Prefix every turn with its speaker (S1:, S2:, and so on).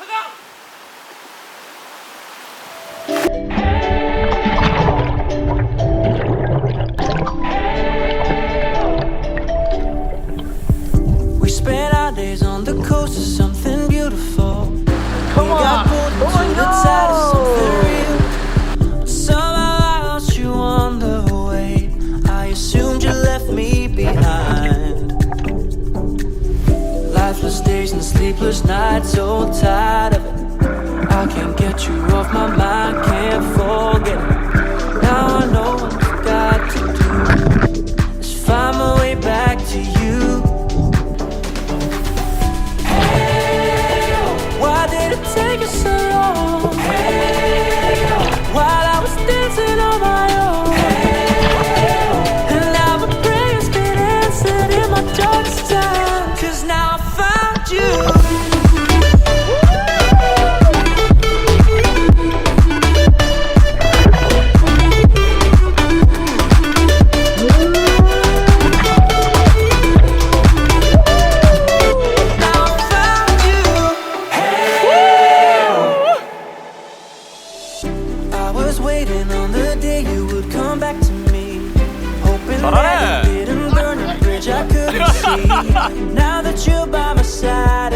S1: We spent our days on the coast of something beautiful.
S2: Come on,
S1: To the tide of something real. Somehow I lost you on the way. I assumed you left me behind. Lifeless days and sleepless nights, so tired of it. I can't get you off my mind, can't forget it. Now I know what I've got to do is find my way back to you. Why did it take us so long? While I was dancing on my own. And now my prayers get answered in my darkest time. 'Cause now I found you. I was waiting on the day you would come back to me, hoping that it didn't burn a bridge I couldn't see. Now that you're by my side